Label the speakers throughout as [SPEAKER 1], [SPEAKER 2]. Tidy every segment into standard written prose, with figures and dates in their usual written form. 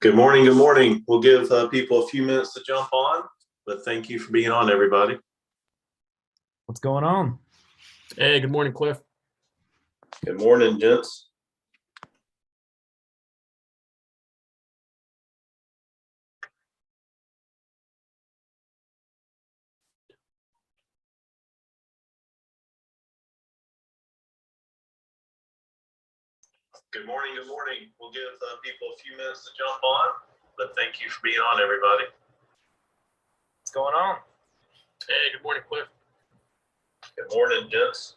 [SPEAKER 1] Good morning. Good morning. We'll give people a few minutes to jump on, but thank you for being on, everybody.
[SPEAKER 2] What's going on?
[SPEAKER 3] Hey, good morning, Cliff.
[SPEAKER 1] Good morning, gents. Good morning. Good morning. We'll give people a few minutes to jump on, but thank you for being on, everybody.
[SPEAKER 2] What's going on?
[SPEAKER 3] Hey, good morning, Cliff.
[SPEAKER 1] Good morning, gents.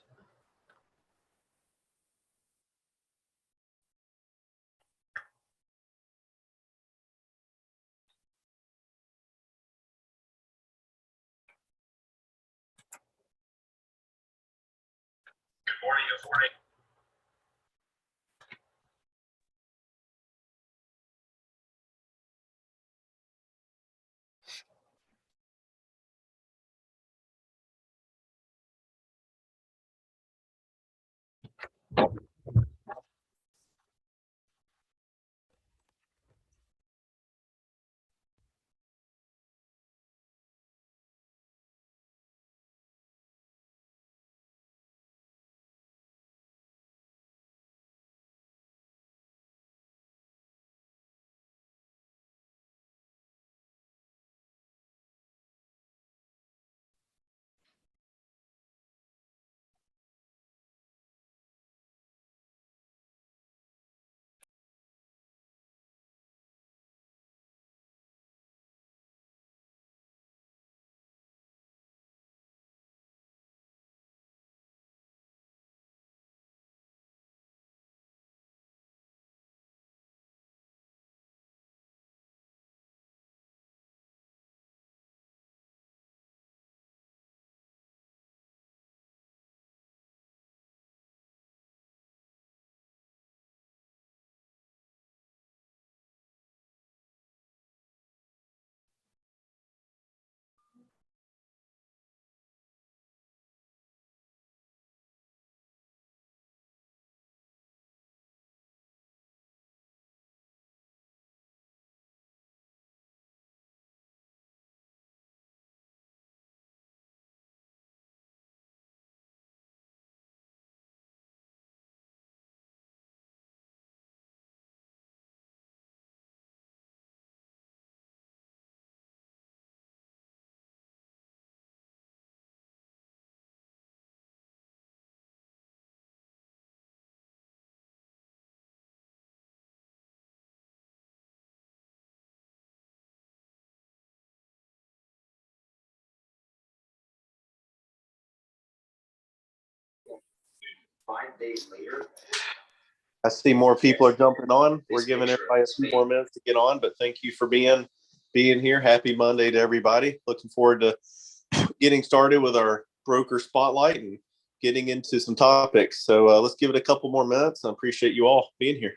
[SPEAKER 1] Good morning. Good morning. I see more people are jumping on. We're giving everybody a few more minutes to get on, but thank you for being here. Happy Monday to everybody. Looking forward to getting started with our broker spotlight and getting into some topics. So let's give it a couple more minutes. I appreciate you all being here.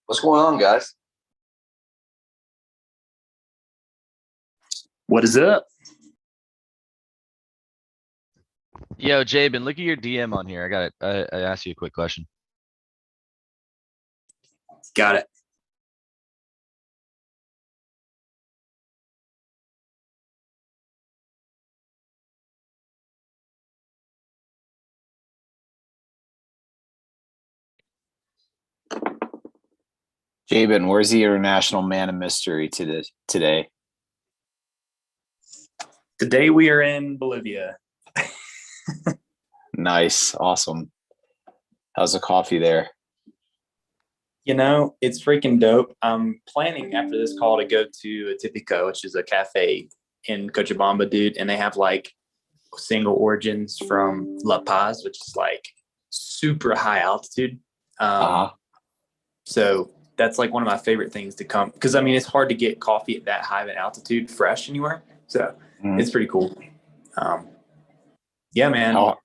[SPEAKER 4] What's going on, guys?
[SPEAKER 2] What is up?
[SPEAKER 5] Yo, Jabin, look at your DM on here. I got it. I asked you a quick question.
[SPEAKER 2] Got it.
[SPEAKER 4] Jabin, where's the international man of mystery today?
[SPEAKER 2] Today we are in Bolivia.
[SPEAKER 4] Nice. Awesome. How's the coffee there?
[SPEAKER 6] You know, it's freaking dope. I'm planning after this call to go to Atypico, which is a cafe in Cochabamba, dude. And they have like single origins from La Paz, which is like super high altitude. So that's like one of my favorite things to come. Because, I mean, it's hard to get coffee at that high of an altitude fresh anywhere. So it's pretty cool. Yeah, man.
[SPEAKER 4] How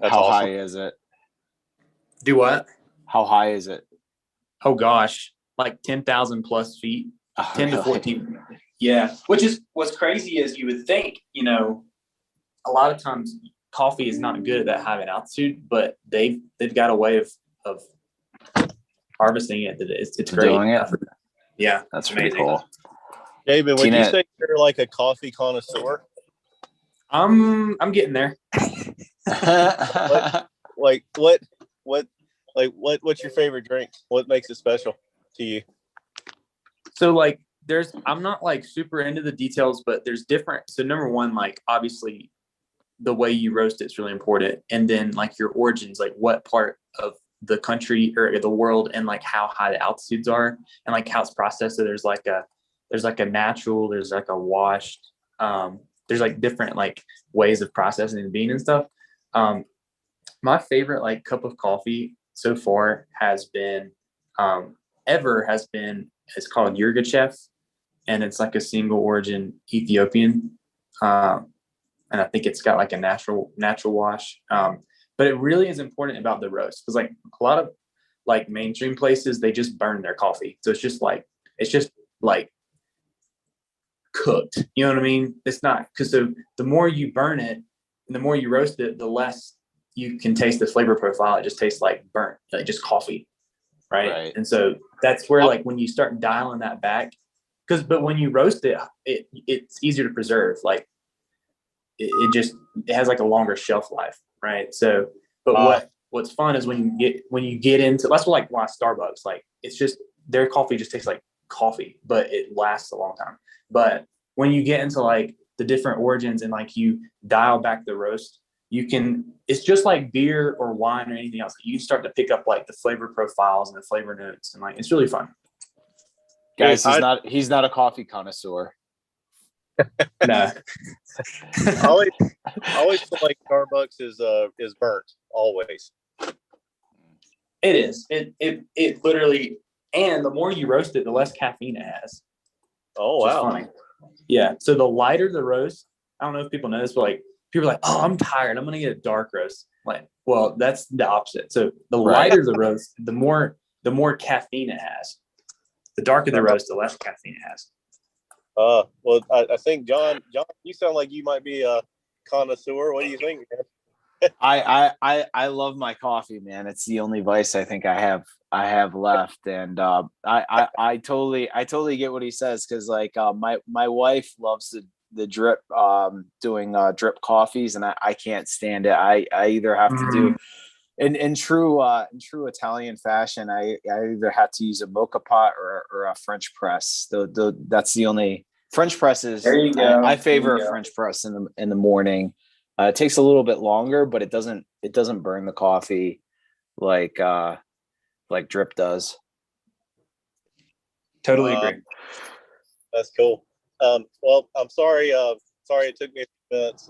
[SPEAKER 1] awesome.
[SPEAKER 4] high is it?
[SPEAKER 6] Do what?
[SPEAKER 4] How high is it?
[SPEAKER 6] Oh, gosh. Like 10,000 plus feet. 10 to 14. Yeah. Which is what's crazy is you would think, you know, a lot of times coffee is not good at that high of an altitude, but they've got a way of harvesting it. It's great.
[SPEAKER 4] Doing it?
[SPEAKER 6] Yeah.
[SPEAKER 4] That's
[SPEAKER 6] amazing.
[SPEAKER 4] pretty cool.
[SPEAKER 1] David, would
[SPEAKER 4] Tina-
[SPEAKER 1] you say you're like a coffee connoisseur?
[SPEAKER 6] I'm getting there.
[SPEAKER 1] Like what's your favorite drink? What makes it special to you?
[SPEAKER 6] So like I'm not like super into the details, but there's different. So number one, like obviously the way you roast it's really important. And then like your origins, like what part of the country or the world and like how high the altitudes are and like how it's processed. So there's like a natural, there's like a washed, there's like different like ways of processing the bean and stuff. My favorite like cup of coffee so far has been it's called Yirgacheffe, and it's like a single origin Ethiopian. And I think it's got like a natural wash. But it really is important about the roast because like a lot of like mainstream places, they just burn their coffee. So it's just like cooked. You know what I mean? It's not because so the more you burn it and the more you roast it, the less you can taste the flavor profile. It just tastes like burnt, like just coffee. Right. And so that's where like when you start dialing that back, but when you roast it, it's easier to preserve. Like it has like a longer shelf life. Right. So, but what's fun is when you get into, that's what why Starbucks, like, it's just, their coffee just tastes like coffee, but it lasts a long time. But when you get into like the different origins and like you dial back the roast, it's just like beer or wine or anything else. You start to pick up like the flavor profiles and the flavor notes and like, it's really fun.
[SPEAKER 4] Guys, he's not a coffee connoisseur.
[SPEAKER 6] No.
[SPEAKER 1] I always feel like Starbucks is burnt always.
[SPEAKER 6] It is. It literally, and the more you roast it, the less caffeine it has.
[SPEAKER 1] Oh wow.
[SPEAKER 6] Funny. Yeah. So the lighter the roast, I don't know if people know this, but like people are like, oh, I'm tired, I'm gonna get a dark roast. Like, well, that's the opposite. So the lighter the roast, the more caffeine it has. The darker the roast, the less caffeine it has.
[SPEAKER 1] Well, I think John, you sound like you might be a connoisseur. What do you think, man?
[SPEAKER 4] I love my coffee, man. It's the only vice I think I have left, and I totally get what he says, because like my wife loves the drip, doing drip coffees, and I can't stand it. I either have to do in true Italian fashion. I either have to use a mocha pot or a French press. That's the only French presses.
[SPEAKER 6] There you go.
[SPEAKER 4] I favor
[SPEAKER 6] There you
[SPEAKER 4] a
[SPEAKER 6] go.
[SPEAKER 4] French press in the morning. It takes a little bit longer, but it doesn't burn the coffee like drip does.
[SPEAKER 6] Totally agree.
[SPEAKER 1] That's cool. Well, I'm sorry. Sorry it took me a few minutes.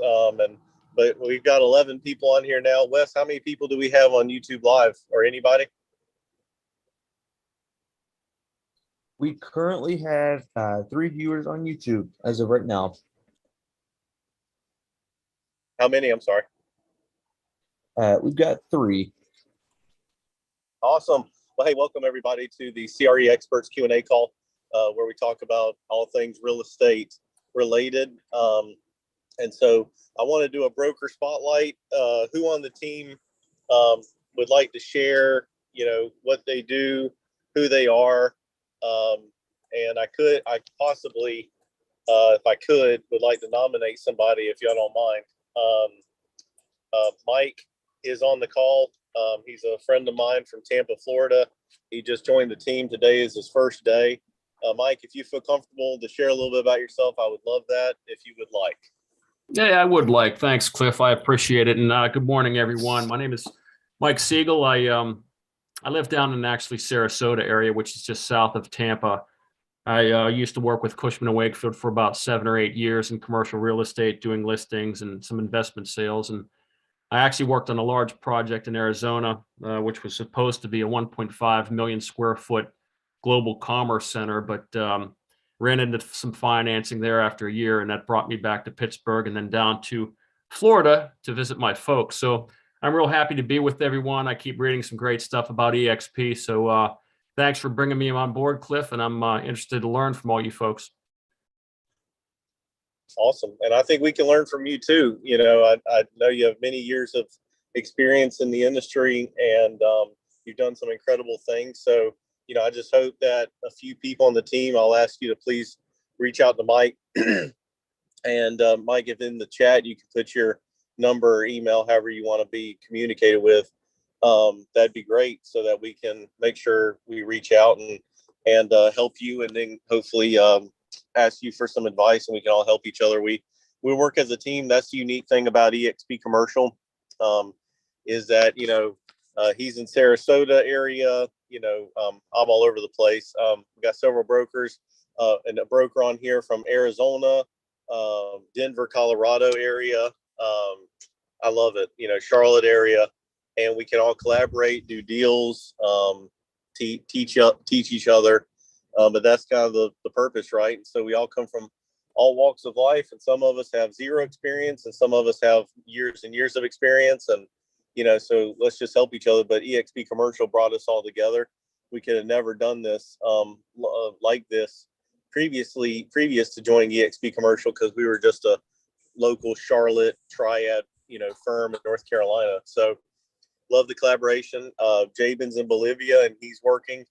[SPEAKER 1] But we've got 11 people on here now. Wes, how many people do we have on YouTube Live, or anybody?
[SPEAKER 7] We currently have 3 viewers on YouTube as of right now.
[SPEAKER 1] How many? I'm sorry.
[SPEAKER 7] We've got 3.
[SPEAKER 1] Awesome. Well, hey, welcome everybody to the CRE Experts Q&A call, where we talk about all things real estate related. And so I want to do a broker spotlight. Who on the team would like to share, what they do, who they are? And I possibly, if I could, would like to nominate somebody, if y'all don't mind. Mike is on the call. He's a friend of mine from Tampa, Florida. He just joined the team. Today is his first day. Mike, if you feel comfortable to share a little bit about yourself, I would love that if you would like.
[SPEAKER 3] Yeah, I would like. Thanks, Cliff. I appreciate it. And good morning, everyone. My name is Mike Siegel. I live down in actually Sarasota area, which is just south of Tampa. I used to work with Cushman & Wakefield for about 7 or 8 years in commercial real estate, doing listings and some investment sales. And I actually worked on a large project in Arizona, which was supposed to be a 1.5 million square foot global commerce center, but ran into some financing there after a year, and that brought me back to Pittsburgh and then down to Florida to visit my folks. So I'm real happy to be with everyone. I keep reading some great stuff about EXP. So thanks for bringing me on board, Cliff, and I'm interested to learn from all you folks.
[SPEAKER 1] Awesome. And I think we can learn from you too. I know you have many years of experience in the industry, and you've done some incredible things. So, I just hope that a few people on the team, I'll ask you to please reach out to Mike. And Mike, if in the chat, you can put your number or email, however you want to be communicated with. That'd be great, so that we can make sure we reach out and help you, and then hopefully ask you for some advice, and we can all help each other. We work as a team. That's the unique thing about EXP Commercial, is that, he's in Sarasota area. I'm all over the place. We got several brokers, and a broker on here from Arizona, Denver, Colorado area. I love it. Charlotte area, and we can all collaborate, do deals, teach each other. But that's kind of the purpose, right? And so we all come from all walks of life, and some of us have zero experience, and some of us have years and years of experience. And, so let's just help each other. But EXP Commercial brought us all together. We could have never done this like this previous to joining EXP Commercial, because we were just a local Charlotte triad, firm in North Carolina. So love the collaboration. Jabin's in Bolivia, and he's working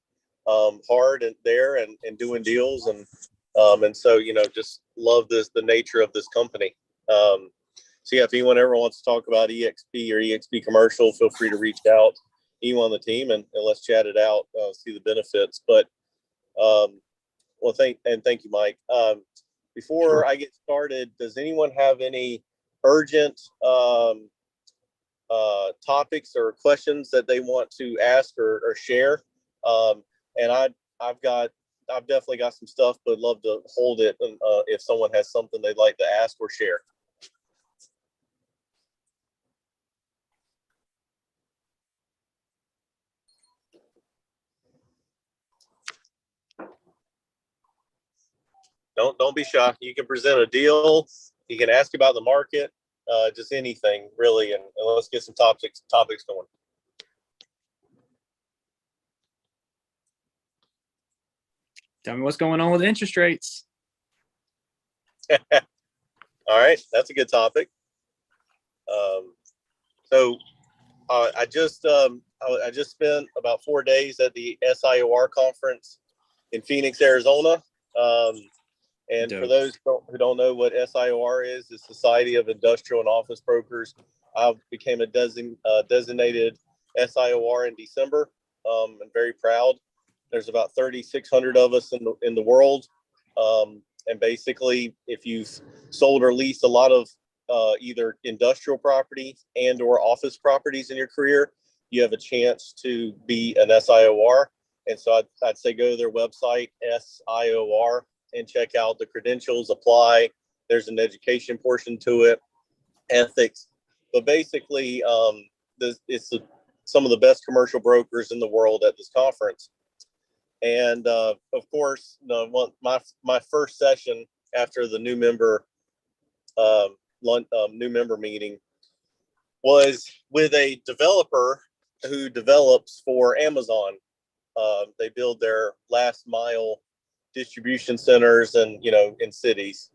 [SPEAKER 1] hard and there and doing deals. And so, just love the nature of this company. So yeah, if anyone ever wants to talk about EXP or EXP Commercial, feel free to reach out, anyone on the team, and let's chat it out, see the benefits. But well, thank you, Mike. Before I get started, does anyone have any urgent topics or questions that they want to ask or share? And I've definitely got some stuff, but love to hold it. And if someone has something they'd like to ask or share. Don't be shy. You can present a deal. You can ask about the market, just anything really. And let's get some topics going.
[SPEAKER 6] Tell me what's going on with interest rates.
[SPEAKER 1] All right, that's a good topic. So I just spent about 4 days at the SIOR conference in Phoenix, Arizona. And for
[SPEAKER 2] Dope.
[SPEAKER 1] those who don't know what SIOR is, the Society of Industrial and Office Brokers. I became a designated SIOR in December. I'm very proud. There's about 3,600 of us in the world. And basically, if you've sold or leased a lot of either industrial property and or office properties in your career, you have a chance to be an SIOR. And so I'd say go to their website, SIOR, and check out the credentials, apply. There's an education portion to it, ethics. But basically, some of the best commercial brokers in the world at this conference. And of course, my first session after the new member meeting was with a developer who develops for Amazon. They build their last mile distribution centers and in cities.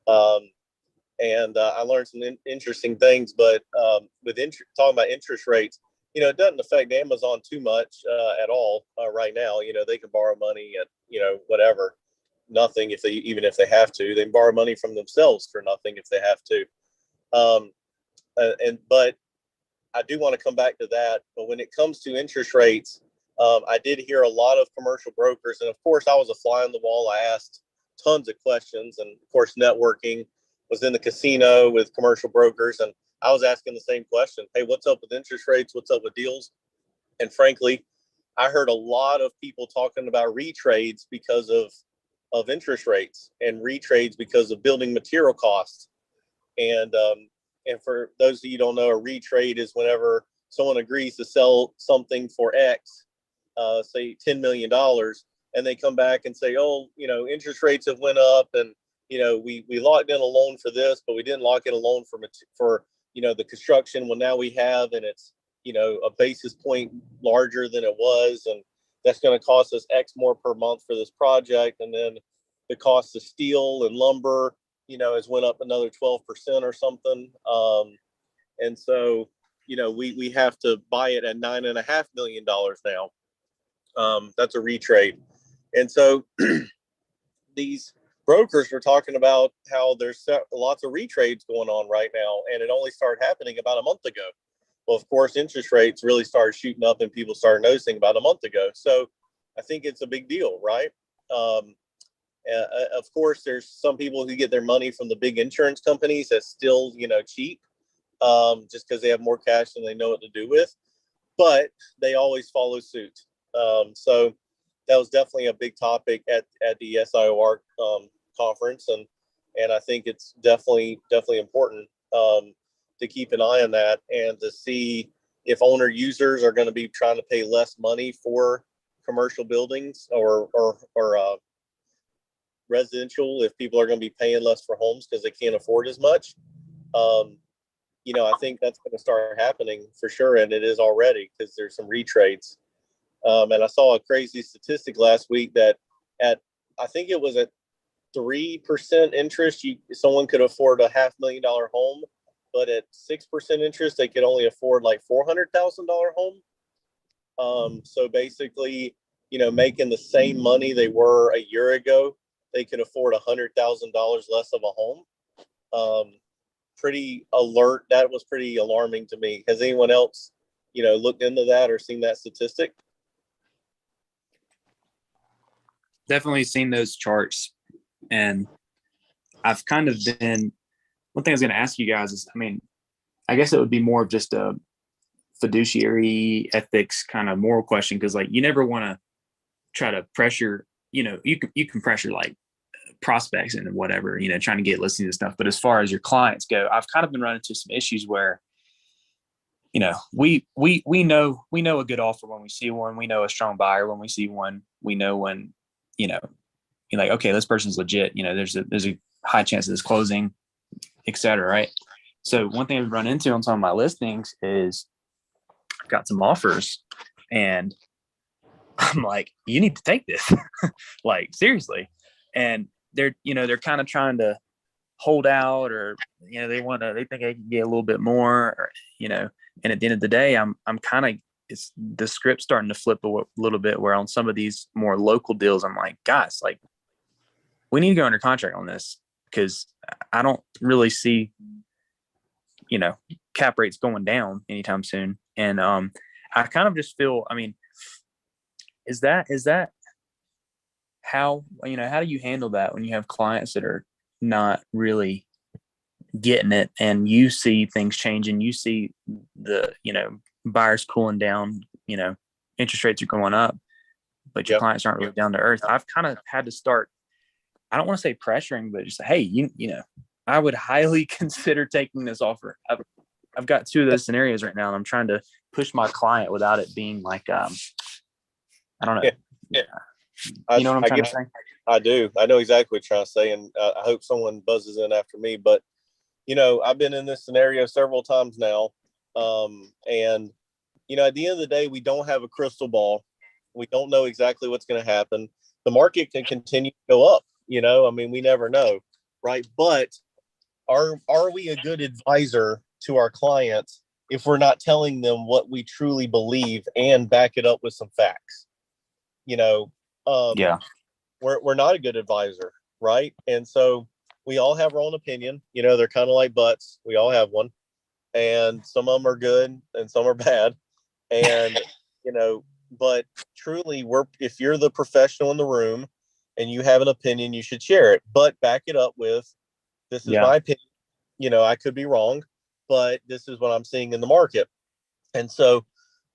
[SPEAKER 1] And I learned some interesting things. But with talking about interest rates, it doesn't affect Amazon too much at all right now. They can borrow money at whatever, nothing even if they have to. They can borrow money from themselves for nothing if they have to. But I do want to come back to that. But when it comes to interest rates, I did hear a lot of commercial brokers, and of course I was a fly on the wall. I asked tons of questions, and of course networking, was in the casino with commercial brokers, and I was asking the same question. Hey, what's up with interest rates? What's up with deals? And frankly, I heard a lot of people talking about retrades because of interest rates, and retrades because of building material costs. And for those of you who don't know, a retrade is whenever someone agrees to sell something for X, say $10 million, and they come back and say, oh, interest rates have went up, and we locked in a loan for this, but we didn't lock in a loan for the construction. Well, now we have, and it's a basis point larger than it was, and that's going to cost us X more per month for this project. And then the cost of steel and lumber has went up another 12% or something. And so we have to buy it at $9.5 million now. That's a retrade. And so these brokers were talking about how there's lots of retrades going on right now, and it only started happening about a month ago. Well, of course, interest rates really started shooting up, and people started noticing about a month ago. So I think it's a big deal, right? Of course, there's some people who get their money from the big insurance companies that's still, cheap, just because they have more cash than they know what to do with, but they always follow suit. So that was definitely a big topic at the SIOR conference, and I think it's definitely important to keep an eye on that, and to see if owner users are going to be trying to pay less money for commercial buildings or residential, if people are going to be paying less for homes because they can't afford as much. I think that's going to start happening for sure, and it is already, because there's some retrades. And I saw a crazy statistic last week that I think it was at 3% interest, someone could afford a $500,000 home, but at 6% interest, they could only afford like $400,000 home. So basically, making the same money they were a year ago, they could afford $100,000 less of a home. Pretty alert. That was pretty alarming to me. Has anyone else, looked into that or seen that statistic?
[SPEAKER 2] Definitely seen those charts, and I've kind of been, one thing I was going to ask you guys is, I guess it would be more of just a fiduciary ethics kind of moral question, because you never want to try to pressure, you can pressure like prospects and whatever, trying to get listings and stuff. But as far as your clients go, I've kind of been running into some issues where, we know a good offer when we see one. We know a strong buyer when we see one. We know when, you're like, okay, this person's legit. There's a high chance of this closing, et cetera, right? So one thing I've run into on some of my listings is I've got some offers, and I'm like, you need to take this, like seriously. And they're kind of trying to hold out, or they think they can get a little bit more, or, and at the end of the day, I'm kind of, it's the script starting to flip a little bit, where on some of these more local deals, I'm like, guys, like, we need to go under contract on this, because I don't really see, cap rates going down anytime soon. And I kind of just feel, I mean, is that how do you handle that when you have clients that are not really getting it, and you see things changing, you see the buyers cooling down, interest rates are going up, but your clients aren't really down to earth? I've kind of had to start, I don't want to say pressuring, but just say, hey, I would highly consider taking this offer. I've got 2 of those scenarios right now, and I'm trying to push my client without it being like, I don't know.
[SPEAKER 1] Yeah.
[SPEAKER 2] You know what I'm trying to say?
[SPEAKER 1] I do. I know exactly what you're trying to say, and I hope someone buzzes in after me. But I've been in this scenario several times now, and at the end of the day, we don't have a crystal ball. We don't know exactly what's going to happen. The market can continue to go up. I mean, we never know, right? But are we a good advisor to our clients if we're not telling them what we truly believe and back it up with some facts? We're not a good advisor, right? And so we all have our own opinion. They're kind of like butts. We all have one, and some of them are good and some are bad. And but truly, if you're the professional in the room and you have an opinion, you should share it, but back it up with, this is my opinion. I could be wrong, but this is what I'm seeing in the market. And so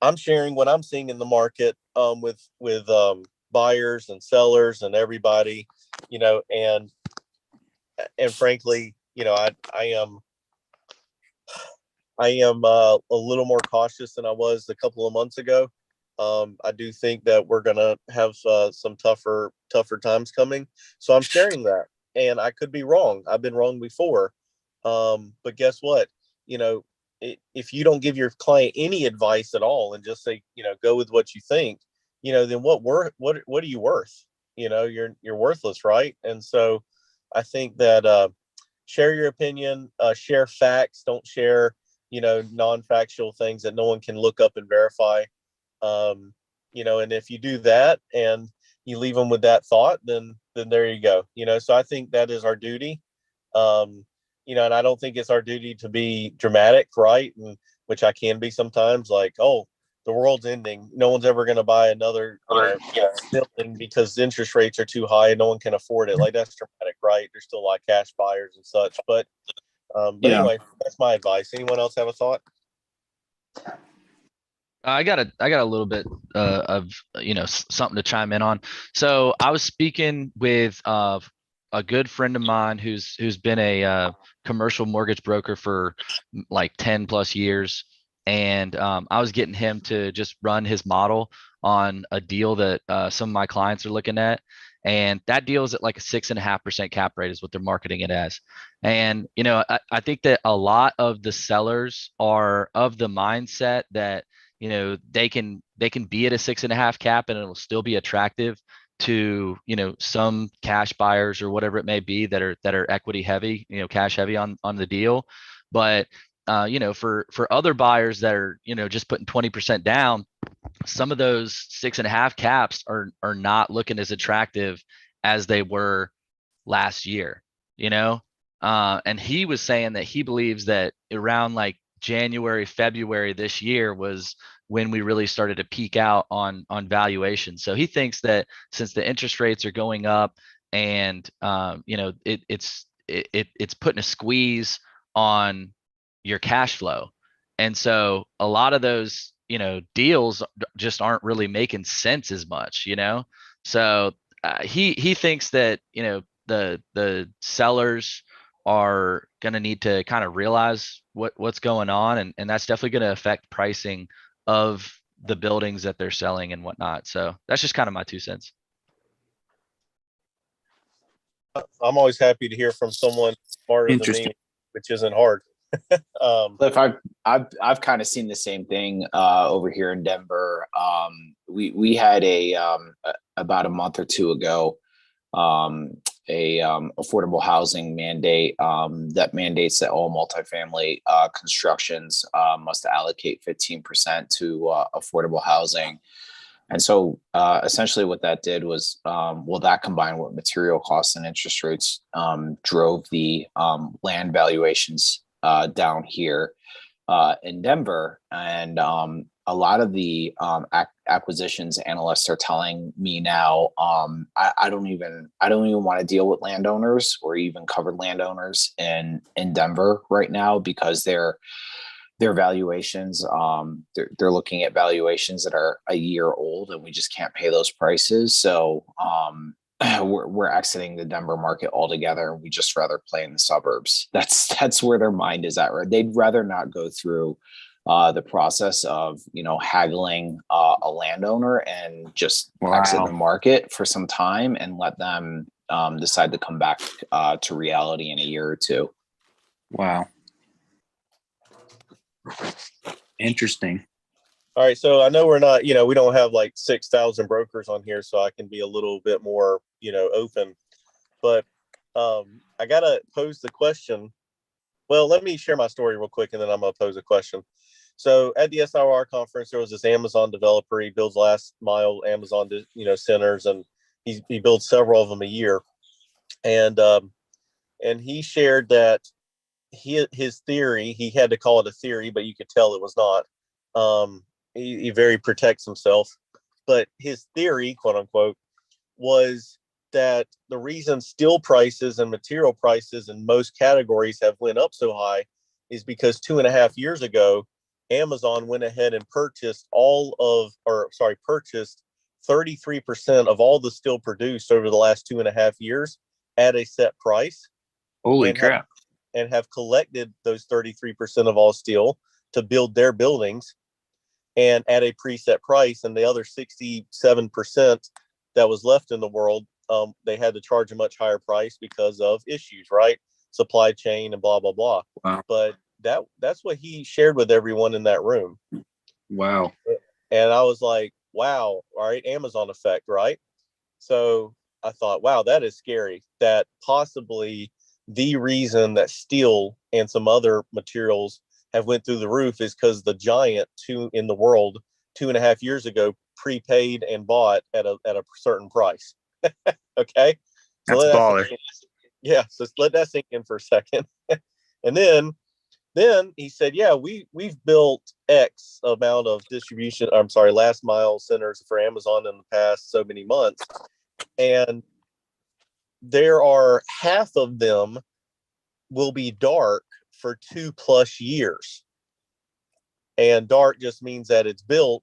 [SPEAKER 1] I'm sharing what I'm seeing in the market with buyers and sellers and everybody, and frankly, I am a little more cautious than I was a couple of months ago. I do think that we're gonna have some tougher times coming. So I'm sharing that, and I could be wrong. I've been wrong before, but guess what? If you don't give your client any advice at all and just say, go with what you think, then what are you worth? You're worthless, right? And so I think that share your opinion, share facts, don't share non-factual things that no one can look up and verify. And if you do that and you leave them with that thought, then there you go. So I think that is our duty. And I don't think it's our duty to be dramatic, right? And which I can be sometimes, like, oh, the world's ending. No one's ever going to buy another building because the interest rates are too high and no one can afford it. Like, that's dramatic, right? There's still a lot of cash buyers and such. But anyway, that's my advice. Anyone else have a thought?
[SPEAKER 5] I got a little bit of something to chime in on. So I was speaking with a good friend of mine who's been a commercial mortgage broker for like 10 plus years, and I was getting him to just run his model on a deal that some of my clients are looking at, and that deal is at like a 6.5% cap rate is what they're marketing it as. And I think that a lot of the sellers are of the mindset that they can be at a 6.5 cap and it'll still be attractive to some cash buyers or whatever it may be that are equity heavy, cash heavy on the deal. But for other buyers that are just putting 20% down, some of those 6.5 caps are not looking as attractive as they were last year. And he was saying that he believes that around like January, February this year was when we really started to peak out on valuation. So he thinks that since the interest rates are going up and it's putting a squeeze on your cash flow. And so a lot of those deals just aren't really making sense as much, So he thinks that the sellers are going to need to kind of realize what's going on, and that's definitely going to affect pricing of the buildings that they're selling and whatnot. So that's just kind of my 2 cents.
[SPEAKER 1] I'm always happy to hear from someone smarter than me, which isn't hard.
[SPEAKER 4] Cliff, I've kind of seen the same thing over here in Denver. We had about a month or two ago, affordable housing mandate that mandates that all multifamily constructions must allocate 15% to affordable housing. And so essentially what that did was, that combined with material costs and interest rates drove the land valuations down here in Denver. And a lot of the acquisitions analysts are telling me now, I don't even want to deal with landowners or even covered landowners in Denver right now, because their valuations, they're looking at valuations that are a year old, and we just can't pay those prices. So we're exiting the Denver market altogether. We just rather play in the suburbs. That's where their mind is at. Right? They'd rather not go through the process of haggling a landowner and just exit the market for some time and let them decide to come back to reality in a year or two.
[SPEAKER 2] Wow. Interesting.
[SPEAKER 1] All right. So I know we're not, we don't have like 6,000 brokers on here, so I can be a little bit more, open. But I got to pose the question. Well, let me share my story real quick, and then I'm going to pose a question. So at the SIR conference, there was this Amazon developer. He builds last mile Amazon, centers, and he builds several of them a year. And he shared that his theory, he had to call it a theory, but you could tell it was not. He very protects himself, but his theory, quote unquote, was that the reason steel prices and material prices in most categories have went up so high is because 2.5 years ago, Amazon went ahead and purchased 33% of all the steel produced over the last 2.5 years at a set price.
[SPEAKER 2] Holy crap.
[SPEAKER 1] And have collected those 33% of all steel to build their buildings and at a preset price. And the other 67% that was left in the world, they had to charge a much higher price because of issues, right? Supply chain and blah, blah, blah.
[SPEAKER 2] Wow.
[SPEAKER 1] But that's what he shared with everyone in that room.
[SPEAKER 2] Wow.
[SPEAKER 1] And I was like, wow, all right, Amazon effect, right? So I thought, wow, that is scary. That possibly the reason that steel and some other materials have went through the roof is because the giant in the world 2.5 years ago prepaid and bought at a certain price. Okay, so
[SPEAKER 2] that's baller.
[SPEAKER 1] So let that sink in for a second. And then he said, yeah, we've built X amount of last mile centers for Amazon in the past so many months, and there are half of them will be dark for 2+ years. And dark just means that it's built,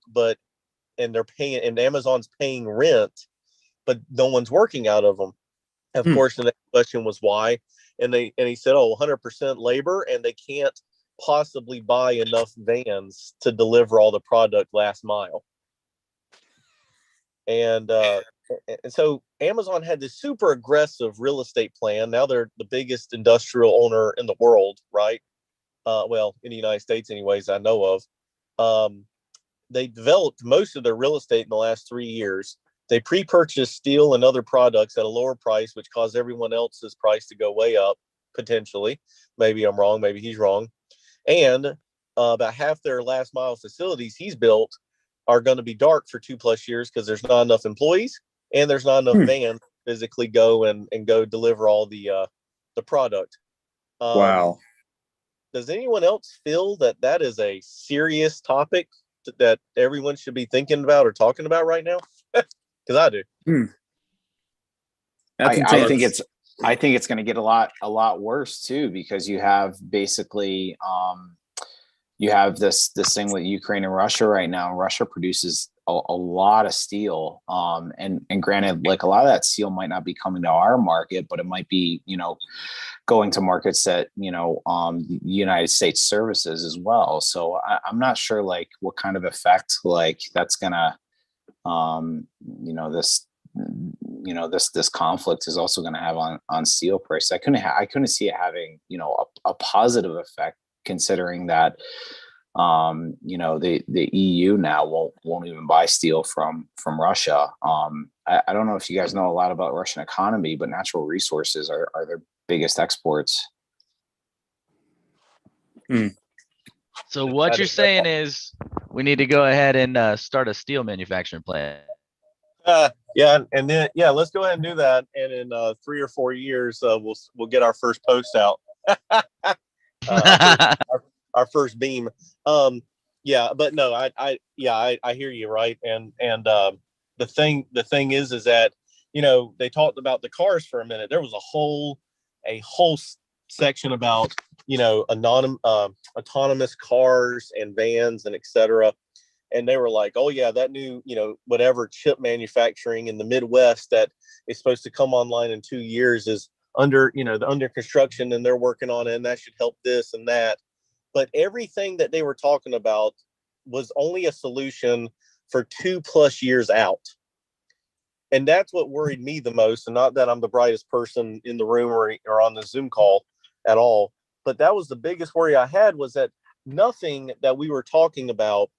[SPEAKER 1] and Amazon's paying rent, but no one's working out of them. Of course, the next question was why. And he said, 100% labor, and they can't possibly buy enough vans to deliver all the product last mile. And so Amazon had this super aggressive real estate plan. Now they're the biggest industrial owner in the world, right? Well, in the United States anyways, I know of. They developed most of their real estate in the last 3 years. They pre-purchased steel and other products at a lower price, which caused everyone else's price to go way up, potentially. Maybe I'm wrong, maybe he's wrong. And about half their last mile facilities he's built are going to be dark for 2+ years because there's not enough employees and there's not enough vans to physically go and go deliver all the product.
[SPEAKER 2] Wow.
[SPEAKER 1] Does anyone else feel that is a serious topic that everyone should be thinking about or talking about right now? Because I do.
[SPEAKER 4] I think it's going to get a lot worse too, because you have basically you have this thing with Ukraine and Russia right now. Russia produces a lot of steel, and granted, like a lot of that steel might not be coming to our market, but it might be going to markets that the United States services as well. So I'm not sure like what kind of effect like that's gonna this conflict is also going to have on steel prices. I couldn't see it having a positive effect, considering that The EU now won't even buy steel from Russia. I don't know if you guys know a lot about Russian economy, but natural resources are their biggest exports.
[SPEAKER 5] So what you're saying is we need to go ahead and start a steel manufacturing plant.
[SPEAKER 1] Yeah, and then let's go ahead and do that. And in 3 or 4 years, we'll get our first post out, our first beam. But no, I hear you, right. And the thing is that they talked about the cars for a minute. There was a whole section about autonomous cars and vans and etc. And they were like, oh yeah, that new, whatever chip manufacturing in the Midwest that is supposed to come online in 2 years is under construction, and they're working on it, and that should help this and that. But everything that they were talking about was only a solution for 2+ years out. And that's what worried me the most. And not that I'm the brightest person in the room or on the Zoom call at all, but that was the biggest worry I had, was that nothing that we were talking about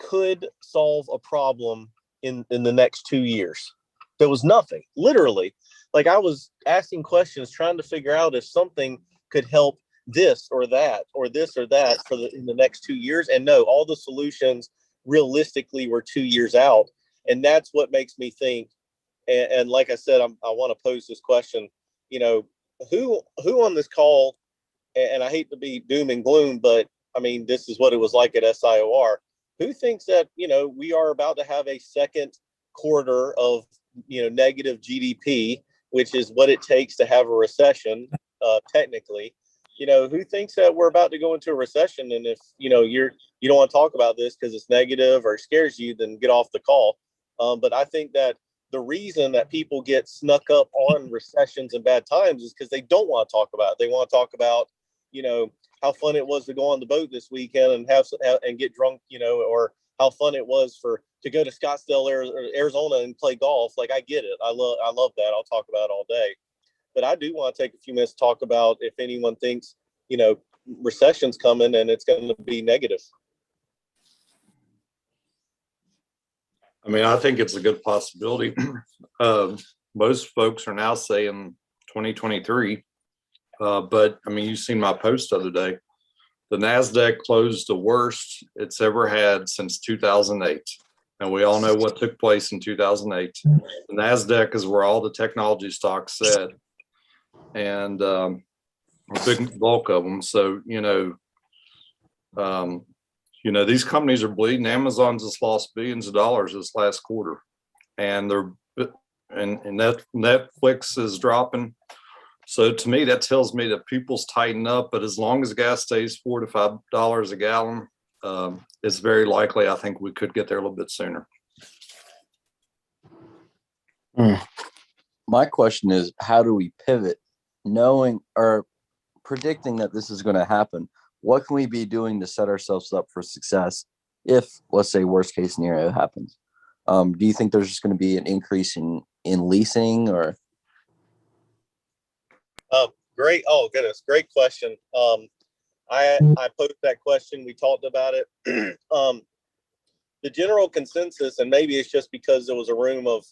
[SPEAKER 1] could solve a problem in the next 2 years. There was nothing, literally. Like, I was asking questions, trying to figure out if something could help this or that or this or that in the next 2 years. And no, all the solutions realistically were 2 years out. And that's what makes me think. And like I said, I want to pose this question, who on this call, and I hate to be doom and gloom, but I mean, this is what it was like at SIOR. Who thinks that, we are about to have a second quarter of, negative GDP, which is what it takes to have a recession, technically? Who thinks that we're about to go into a recession? And if, you don't want to talk about this because it's negative or scares you, then get off the call. But I think that the reason that people get snuck up on recessions and bad times is because they don't want to talk about it. They want to talk about, how fun it was to go on the boat this weekend and get drunk, or how fun it was to go to Scottsdale, Arizona and play golf. Like, I get it. I love that. I'll talk about it all day. But I do want to take a few minutes to talk about if anyone thinks, recession's coming and it's going to be negative.
[SPEAKER 8] I mean, I think it's a good possibility. Most folks are now saying 2023. But I mean, you've seen my post the other day. The NASDAQ closed the worst it's ever had since 2008. And we all know what took place in 2008. The NASDAQ is where all the technology stocks said, and a big bulk of them. So, these companies are bleeding. Amazon just lost billions of dollars this last quarter, and Netflix is dropping. So to me, that tells me that people's tighten up, but as long as gas stays $4 to $5 a gallon, it's very likely, I think we could get there a little bit sooner.
[SPEAKER 9] My question is, how do we pivot, knowing or predicting that this is going to happen? What can we be doing to set ourselves up for success if, let's say, worst case scenario happens? Do you think there's just going to be an increase in leasing or?
[SPEAKER 1] Great. Oh, goodness. Great question. I posed that question. We talked about it. The general consensus, and maybe it's just because there was a room of,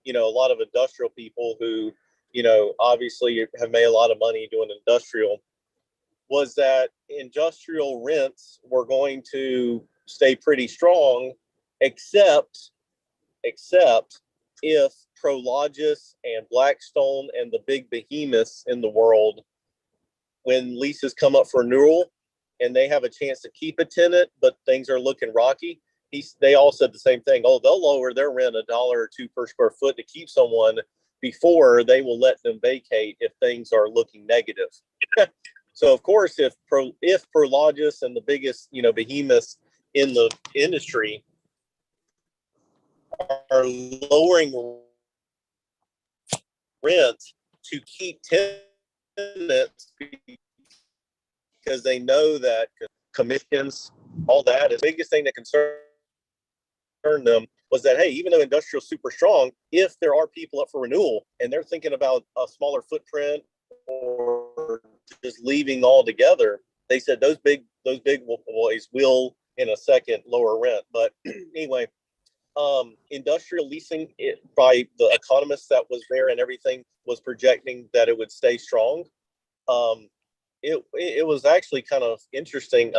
[SPEAKER 1] a lot of industrial people who, obviously have made a lot of money doing industrial, was that industrial rents were going to stay pretty strong, except if Prologis and Blackstone and the big behemoths in the world, when leases come up for renewal and they have a chance to keep a tenant, but things are looking rocky, they all said the same thing. Oh, they'll lower their rent $1 or $2 per square foot to keep someone before they will let them vacate if things are looking negative. So of course, if Prologis and the biggest, behemoths in the industry are lowering rent to keep tenants because they know that commissions, all that is the biggest thing that concerned them, was that, hey, even though industrial is super strong, if there are people up for renewal and they're thinking about a smaller footprint or just leaving altogether, they said those those big boys will in a second lower rent. But anyway, industrial leasing by the economist that was there and everything was projecting that it would stay strong. It was actually kind of interesting.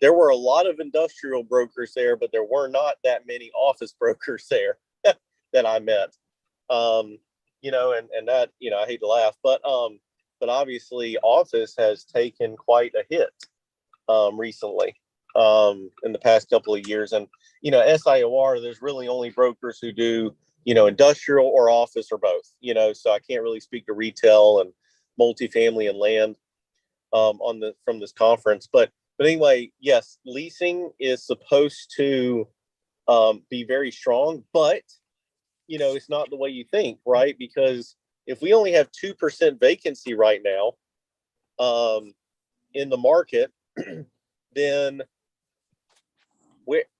[SPEAKER 1] There were a lot of industrial brokers there, but there were not that many office brokers there that I met. You know, and that, you know, I hate to laugh, but obviously office has taken quite a hit recently in the past couple of years. And, you know, SIOR, there's really only brokers who do, you know, industrial or office or both, you know, so I can't really speak to retail and multifamily and land from this conference. But anyway, yes, leasing is supposed to be very strong, but you know, it's not the way you think, right? Because if we only have 2% vacancy right now in the market, then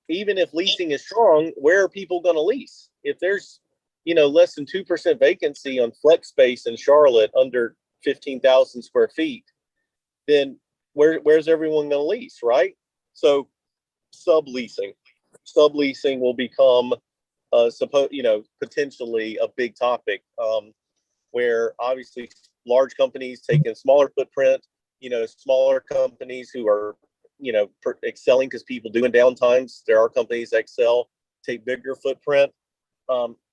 [SPEAKER 1] even if leasing is strong, where are people going to lease? If there's, you know, less than 2% vacancy on flex space in Charlotte under 15,000 square feet, then where's everyone going to lease, right? So subleasing will become potentially a big topic, where obviously large companies taking smaller footprint, you know, smaller companies who are, you know, excelling because people do in downtimes. There are companies that excel, take bigger footprint.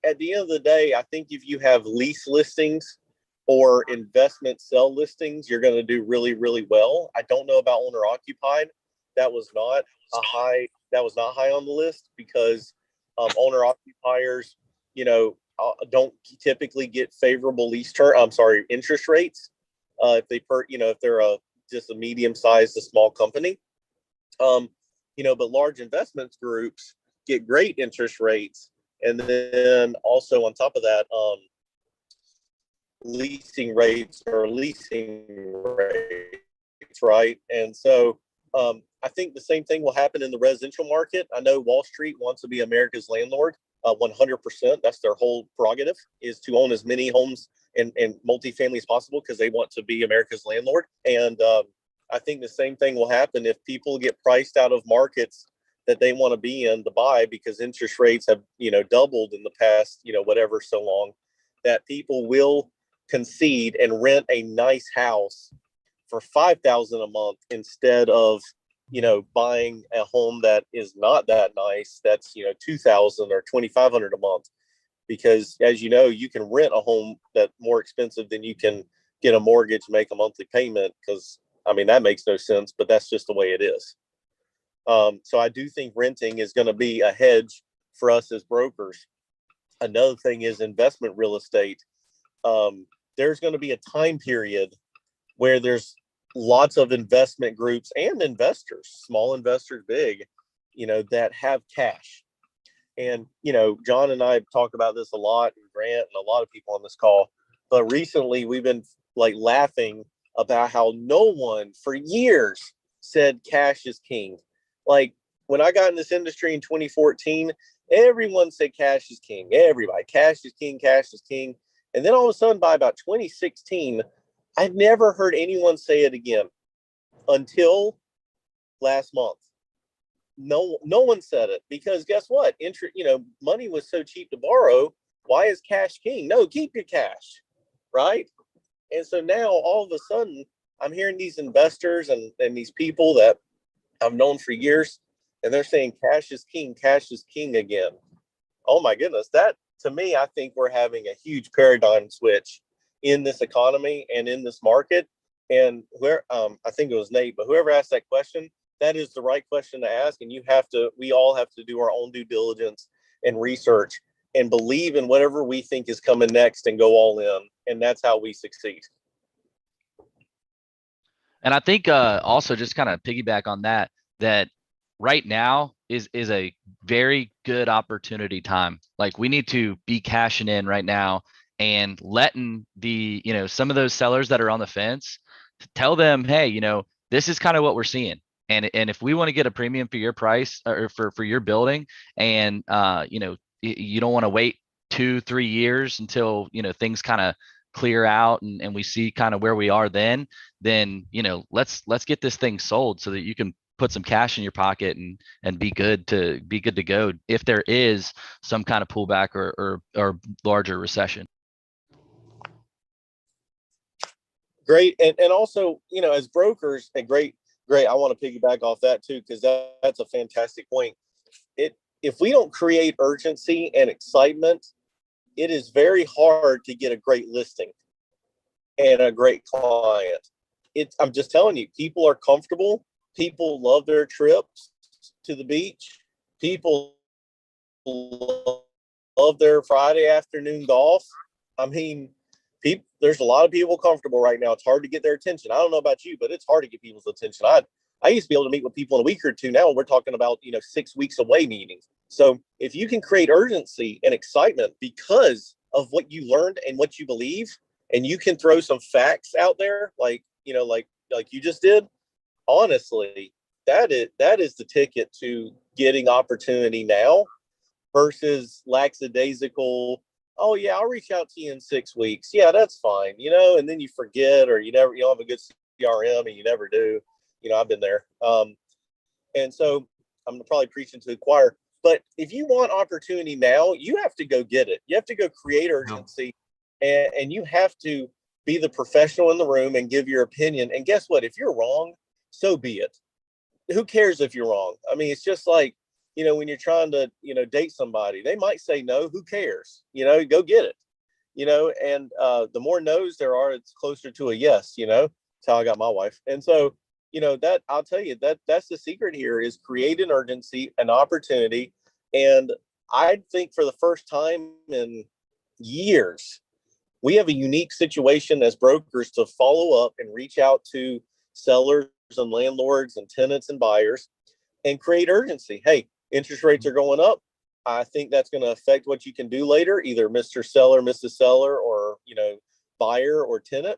[SPEAKER 1] At the end of the day, I think if you have lease listings or investment sell listings, you're going to do really, really well. I don't know about owner occupied. That was not high on the list because owner occupiers, you know, don't typically get favorable interest rates if they're just a medium sized to small company. You know, but large investments groups get great interest rates, and then also on top of that, leasing rates, right? And so I think the same thing will happen in the residential market. I know Wall Street wants to be America's landlord 100%. That's their whole prerogative, is to own as many homes and multifamily as possible because they want to be America's landlord. And I think the same thing will happen if people get priced out of markets that they want to be in to buy because interest rates have, you know, doubled in the past, you know, whatever so long, that people will concede and rent a nice house for $5,000 a month instead of, you know, buying a home that is not that nice. That's, you know, $2,000 or $2,500 a month, because as you know, you can rent a home that's more expensive than you can get a mortgage, make a monthly payment. Because I mean, that makes no sense, but that's just the way it is. So I do think renting is going to be a hedge for us as brokers. Another thing is investment real estate. There's going to be a time period where there's lots of investment groups and investors, small investors, big, you know, that have cash. And, you know, John and I talk about this a lot, and Grant and a lot of people on this call, but recently we've been like laughing about how no one for years said cash is king. Like when I got in this industry in 2014, everyone said cash is king. Everybody, cash is king, cash is king. And then all of a sudden by about 2016, I've never heard anyone say it again until last month. No one said it, because guess what? Money was so cheap to borrow. Why is cash king? No, keep your cash, right? And so now all of a sudden I'm hearing these investors and these people that I've known for years, and they're saying cash is king again. Oh my goodness. That, to me, I think we're having a huge paradigm switch in this economy and in this market. And I think it was Nate, but whoever asked that question, that is the right question to ask. And we all have to do our own due diligence and research and believe in whatever we think is coming next and go all in. And that's how we succeed.
[SPEAKER 5] And I think also just kind of piggyback on that right now is a very good opportunity time. Like we need to be cashing in right now and letting some of those sellers that are on the fence, tell them, hey, this is kind of what we're seeing. And if we want to get a premium for your price or for your building, and you don't want to wait 2-3 years until things kind of clear out and we see kind of where we are then let's get this thing sold so that you can put some cash in your pocket and be good to go if there is some kind of pullback or larger recession.
[SPEAKER 1] Great. And also, as brokers, and great. I want to piggyback off that too, because that's a fantastic point. If we don't create urgency and excitement, it is very hard to get a great listing and a great client. I'm just telling you, people are comfortable. People love their trips to the beach. People love their Friday afternoon golf. I mean, there's a lot of people comfortable right now. It's hard to get their attention. I don't know about you, but it's hard to get people's attention. I used to be able to meet with people in a week or two. Now we're talking about 6 weeks away meetings. So if you can create urgency and excitement because of what you learned and what you believe, and you can throw some facts out there, like you just did, honestly, that is the ticket to getting opportunity now versus lackadaisical. Oh yeah, I'll reach out to you in 6 weeks. Yeah, that's fine. And then you forget, or you don't have a good CRM and you never do. I've been there. And so I'm probably preaching to the choir, but if you want opportunity now, you have to go get it. You have to go create urgency, and you have to be the professional in the room and give your opinion. And guess what? If you're wrong, so be it. Who cares if you're wrong? I mean, it's just like, when you're trying to, date somebody, they might say no. Who cares? Go get it. And the more no's there are, it's closer to a yes. That's how I got my wife. And so, that I'll tell you that's the secret here, is create an urgency, an opportunity. And I think for the first time in years, we have a unique situation as brokers to follow up and reach out to sellers and landlords and tenants and buyers and create urgency. Hey, interest rates are going up. I think that's going to affect what you can do later, either Mr. Seller, Mrs. Seller, or, buyer or tenant.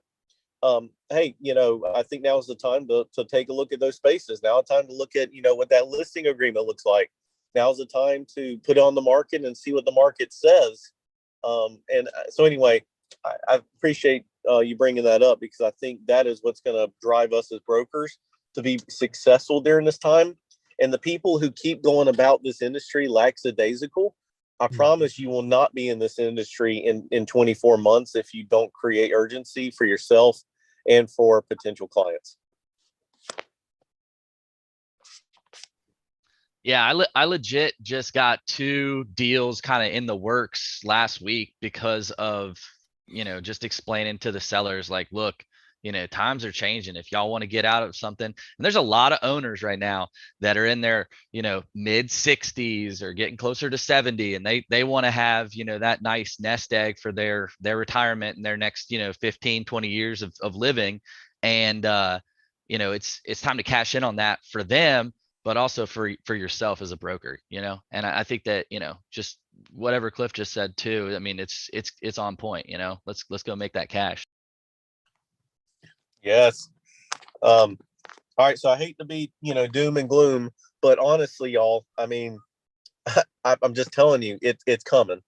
[SPEAKER 1] Hey, I think now is the time to take a look at those spaces. Now it's time to look at, what that listing agreement looks like. Now's the time to put it on the market and see what the market says. And so anyway, I appreciate you bringing that up, because I think that is what's going to drive us as brokers to be successful during this time. And the people who keep going about this industry lackadaisical, I promise you will not be in this industry in 24 months if you don't create urgency for yourself and for potential clients.
[SPEAKER 5] Yeah, I legit just got 2 deals kind of in the works last week because of, just explaining to the sellers, like, look, times are changing. If y'all want to get out of something, and there's a lot of owners right now that are in their, mid 60s or getting closer to 70, and they want to have, that nice nest egg for their retirement and their next, 15, 20 years of living. And, it's time to cash in on that for them, but also for yourself as a broker, and I think that, just whatever Cliff just said too, I mean, it's on point, let's go make that cash.
[SPEAKER 1] Yes. All right. So I hate to be, doom and gloom, but honestly, y'all, I mean, I'm just telling you, it's coming.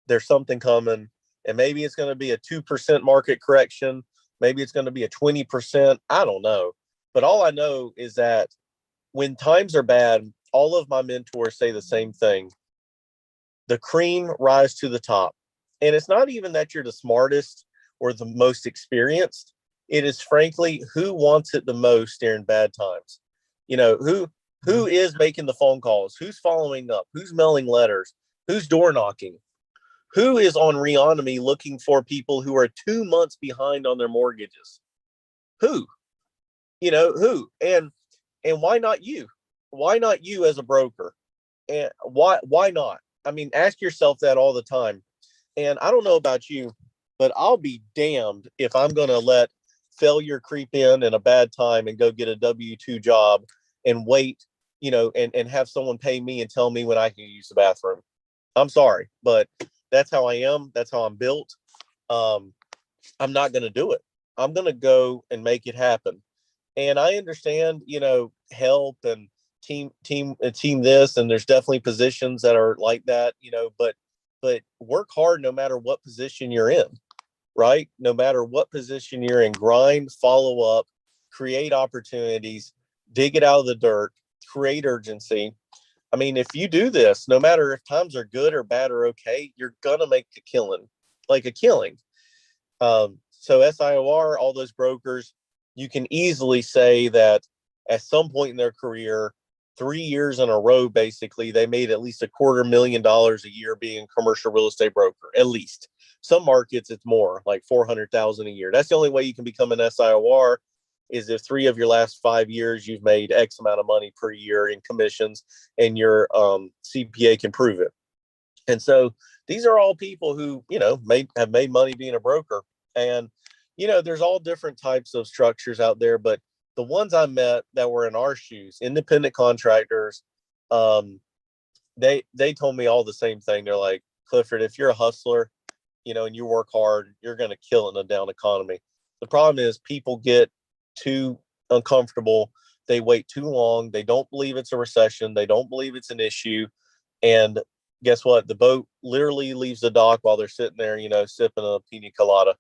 [SPEAKER 1] There's something coming, and maybe it's going to be a 2% market correction. Maybe it's going to be a 20%. I don't know. But all I know is that when times are bad, all of my mentors say the same thing. The cream rise to the top. And it's not even that you're the smartest or the most experienced. It is frankly who wants it the most during bad times. Who is making the phone calls, who's following up, who's mailing letters, who's door knocking, who is on Reonomy looking for people who are 2 months behind on their mortgages. Who? And why not you? Why not you as a broker? And why not? I mean, ask yourself that all the time. And I don't know about you, but I'll be damned if I'm going to let failure creep in a bad time and go get a W-2 job and wait, and have someone pay me and tell me when I can use the bathroom. I'm sorry, but that's how I am. That's how I'm built. I'm not going to do it. I'm going to go and make it happen. And I understand, help and team this, and there's definitely positions that are like that, but work hard no matter what position you're in. right? No matter what position you're in, grind, follow up, create opportunities, dig it out of the dirt, create urgency. I mean, if you do this, no matter if times are good or bad or okay, you're gonna make a killing, like a killing. So SIOR, all those brokers, you can easily say that at some point in their career, 3 years in a row, basically, they made at least $250,000 a year being a commercial real estate broker, at least. Some markets, it's more, like 400,000 a year. That's the only way you can become an SIOR, is if 3 of your last 5 years you've made X amount of money per year in commissions, and your CPA can prove it. And so these are all people who, have made money being a broker. And, there's all different types of structures out there, but the ones I met that were in our shoes, independent contractors, they told me all the same thing. They're like, Clifford, if you're a hustler, and you work hard, you're going to kill it in a down economy. The problem is people get too uncomfortable. They wait too long. They don't believe it's a recession. They don't believe it's an issue. And guess what? The boat literally leaves the dock while they're sitting there, sipping a pina colada.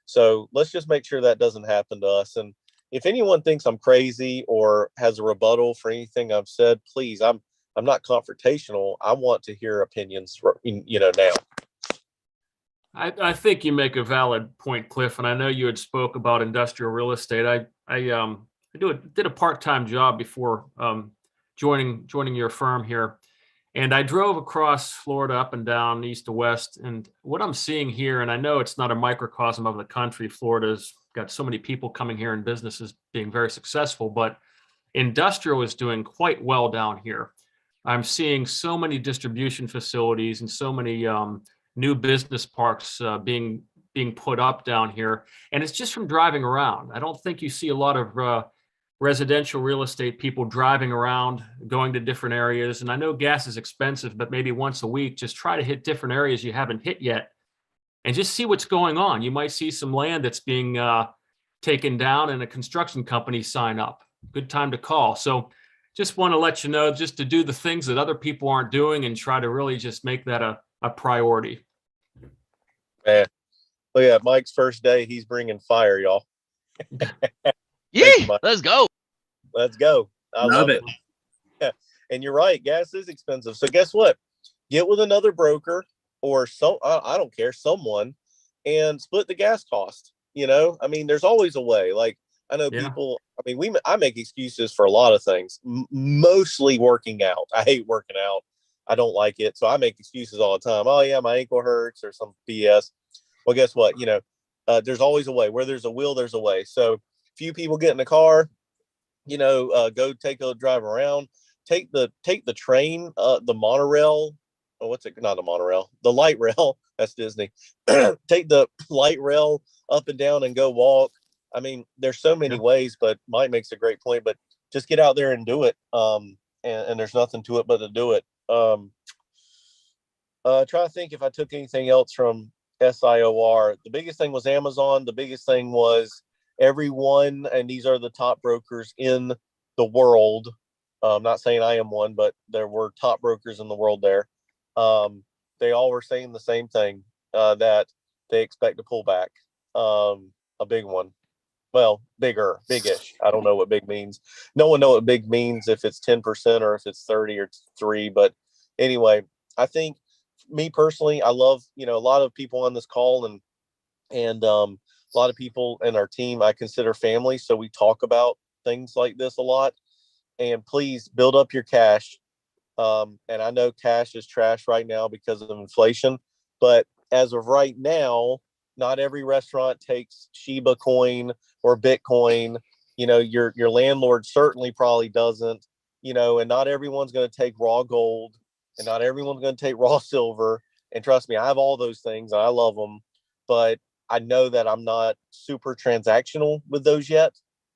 [SPEAKER 1] So let's just make sure that doesn't happen to us. And if anyone thinks I'm crazy or has a rebuttal for anything I've said, please, I'm not confrontational. I want to hear opinions, now.
[SPEAKER 3] I think you make a valid point, Cliff, and I know you had spoke about industrial real estate. I did a part-time job before joining your firm here, and I drove across Florida up and down east to west. And what I'm seeing here, and I know it's not a microcosm of the country, Florida's got so many people coming here and businesses being very successful, but industrial is doing quite well down here. I'm seeing so many distribution facilities and so many new business parks being put up down here. And it's just from driving around. I don't think you see a lot of residential real estate people driving around, going to different areas. And I know gas is expensive, but maybe once a week, just try to hit different areas you haven't hit yet and just see what's going on. You might see some land that's being taken down and a construction company sign up. Good time to call. So just want to let you know, just to do the things that other people aren't doing and try to really just make that a priority.
[SPEAKER 1] Man, look at Mike's first day. He's bringing fire, y'all.
[SPEAKER 5] Yeah, let's go.
[SPEAKER 1] Let's go. I love it. Yeah. And you're right. Gas is expensive. So guess what? Get with another broker or I don't care, someone, and split the gas cost. I mean, there's always a way. Like, I know people, I mean, I make excuses for a lot of things, mostly working out. I hate working out. I don't like it. So I make excuses all the time. Oh yeah, my ankle hurts or some BS. Well, guess what? There's always a way. Where there's a will, there's a way. So few people get in the car, go take a drive around, take the train, the monorail. Oh, what's it? Not the monorail, the light rail. That's Disney. Take the light rail up and down and go walk. I mean, there's so many ways, but Mike makes a great point, but just get out there and do it. And there's nothing to it but to do it. Try to think if I took anything else from SIOR. The biggest thing was Amazon. The biggest thing was everyone, and these are the top brokers in the world. I'm not saying I am one, but there were top brokers in the world there. They all were saying the same thing, that they expect to pull back, a big one. Well, biggish. I don't know what big means. No one knows what big means, if it's 10% or if it's 30 or 3. But anyway, I think me personally, I love, a lot of people on this call and a lot of people in our team, I consider family. So we talk about things like this a lot. And please build up your cash. And I know cash is trash right now because of inflation. But as of right now, not every restaurant takes Shiba coin or Bitcoin. Your landlord certainly probably doesn't, and not everyone's going to take raw gold, and not everyone's going to take raw silver. And trust me, I have all those things and I love them, but I know that I'm not super transactional with those yet,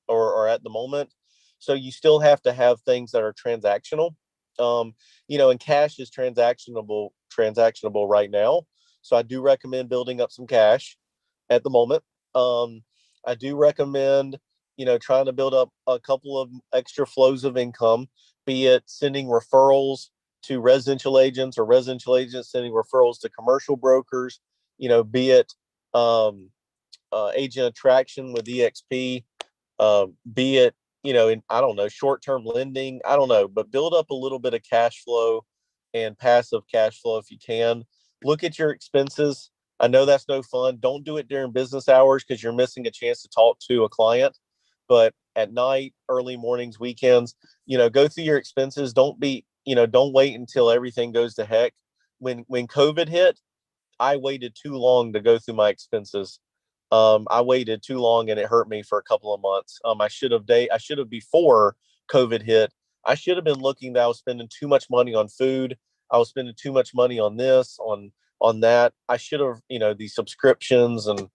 [SPEAKER 1] or at the moment. So you still have to have things that are transactional. And cash is transactionable right now. So I do recommend building up some cash at the moment. I do recommend, trying to build up a couple of extra flows of income, be it sending referrals to residential agents or residential agents sending referrals to commercial brokers, be it, agent attraction with EXP, be it, in, I don't know, short-term lending, I don't know, but build up a little bit of cash flow and passive cash flow if you can. Look at your expenses. I know that's no fun. Don't do it during business hours because you're missing a chance to talk to a client. But at night, early mornings, weekends, go through your expenses. Don't wait until everything goes to heck. When COVID hit, I waited too long to go through my expenses. I waited too long and it hurt me for a couple of months. I should have before COVID hit. I should have been looking that I was spending too much money on food. I was spending too much money on this, on that. I should have, these subscriptions and,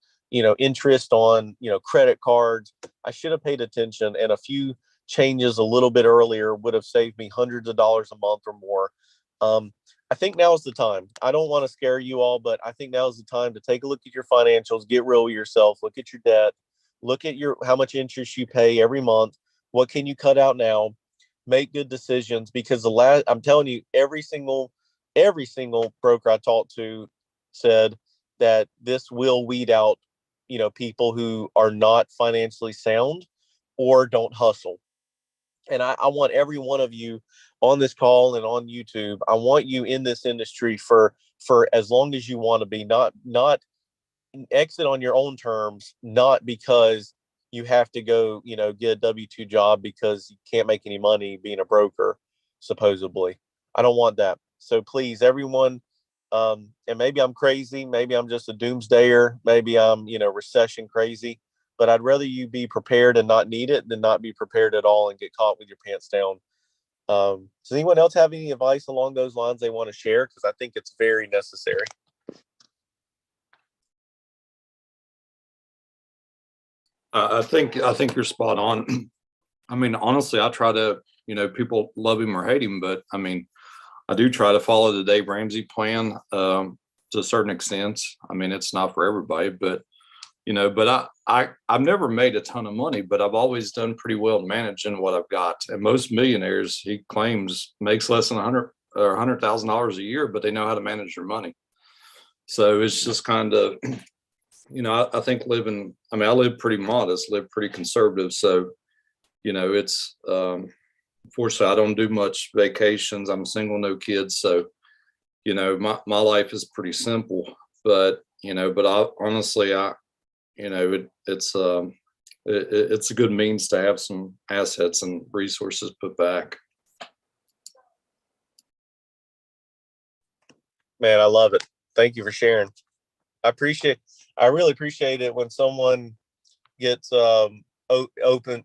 [SPEAKER 1] interest on, credit cards. I should have paid attention, and a few changes a little bit earlier would have saved me hundreds of dollars a month or more. I think now is the time. I don't want to scare you all, but I think now is the time to take a look at your financials, get real with yourself, look at your debt, look at how much interest you pay every month. What can you cut out now? Make good decisions, because I'm telling you, every single broker I talked to said that this will weed out, people who are not financially sound or don't hustle. And I want every one of you on this call and on YouTube, I want you in this industry for as long as you want to be, not exit on your own terms, not because you have to go, get a W-2 job because you can't make any money being a broker, supposedly. I don't want that. So please, everyone, and maybe I'm crazy, maybe I'm just a doomsdayer, maybe I'm, recession crazy, but I'd rather you be prepared and not need it than not be prepared at all and get caught with your pants down. Does anyone else have any advice along those lines they want to share? Because I think it's very necessary.
[SPEAKER 8] I think you're spot on. I mean, honestly, I try to, people love him or hate him, but I mean, I do try to follow the Dave Ramsey plan to a certain extent. I mean, it's not for everybody, but but I've never made a ton of money, but I've always done pretty well managing what I've got. And most millionaires, he claims, makes less than $100,000 a year, but they know how to manage their money. So it's just kind of, I think I live pretty modest, live pretty conservative. So, it's, fortunately, I don't do much vacations. I'm single, no kids. So, my life is pretty simple, but I honestly, it's a good means to have some assets and resources put back.
[SPEAKER 1] Man, I love it. Thank you for sharing. I really appreciate it when someone gets open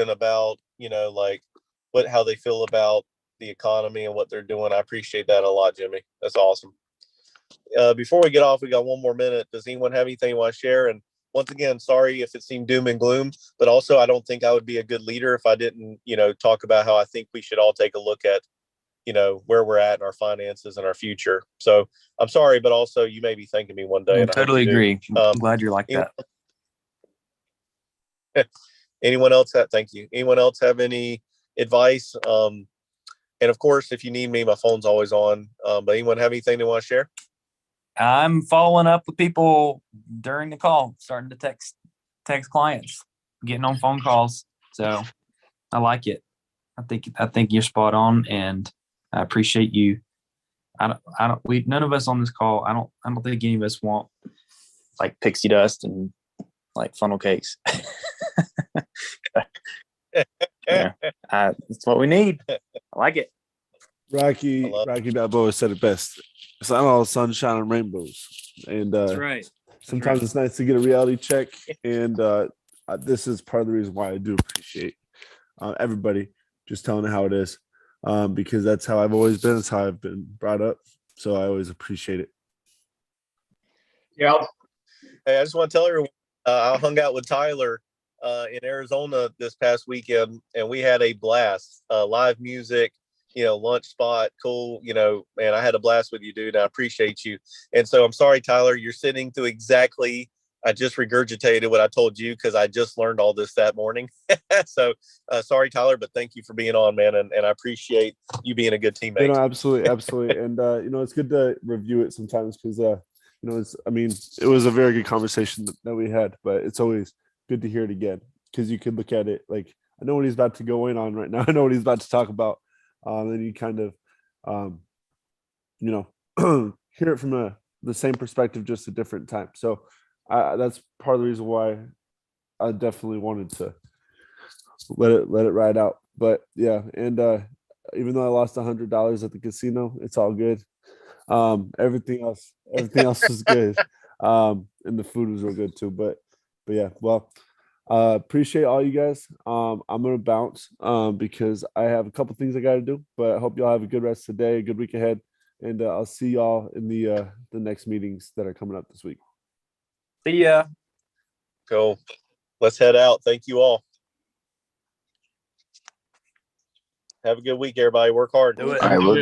[SPEAKER 1] about, like how they feel about the economy and what they're doing. I appreciate that a lot, Jimmy. That's awesome. Before we get off, we got one more minute. Does anyone have anything you want to share? And once again, sorry if it seemed doom and gloom, but also I don't think I would be a good leader if I didn't, talk about how I think we should all take a look at, where we're at in our finances and our future. So I'm sorry, but also you may be thanking me one day.
[SPEAKER 2] I totally agree. I'm glad you're like that.
[SPEAKER 1] Anyone else thank you. Anyone else have any advice? And of course, if you need me, my phone's always on. But anyone have anything they want to share?
[SPEAKER 2] I'm following up with people during the call, starting to text clients, getting on phone calls. So I like it. I think you're spot on, and I appreciate you. None of us on this call, I don't think any of us want like pixie dust and like funnel cakes. Yeah, it's what we need. I like it.
[SPEAKER 10] Rocky Balboa said it best. It's not all sunshine and rainbows. And
[SPEAKER 2] That's right.
[SPEAKER 10] Sometimes it's nice to get a reality check. And this is part of the reason why I do appreciate everybody just telling it how it is. Because that's how I've always been. That's how I've been brought up. So I always appreciate it.
[SPEAKER 1] Yeah. Hey, I just want to tell everyone, I hung out with Tyler in Arizona this past weekend, and we had a blast. Live music, lunch spot, cool, man, I had a blast with you, dude. I appreciate you. And so I'm sorry, Tyler, you're sitting through exactly, I just regurgitated what I told you because I just learned all this that morning. So sorry, Tyler, but thank you for being on, man. And I appreciate you being a good teammate.
[SPEAKER 10] Absolutely. And, it's good to review it sometimes because, I mean, it was a very good conversation that we had, but it's always good to hear it again because you could look at it like, I know what he's about to go in on right now. I know what he's about to talk about. And you kind of, hear it from the same perspective, just a different time. So that's part of the reason why I definitely wanted to let it ride out. But yeah, and even though I lost $100 at the casino, it's all good. Everything else was good. And the food was real good too. But yeah, well, appreciate all you guys. I'm gonna bounce because I have a couple things I gotta do, but I hope y'all have a good rest of the day, a good week ahead, and I'll see y'all in the next meetings that are coming up this week.
[SPEAKER 6] See ya.
[SPEAKER 1] Cool. Let's head out. Thank you all. Have a good week, everybody. Work hard.
[SPEAKER 6] Do it.
[SPEAKER 9] All right, we'll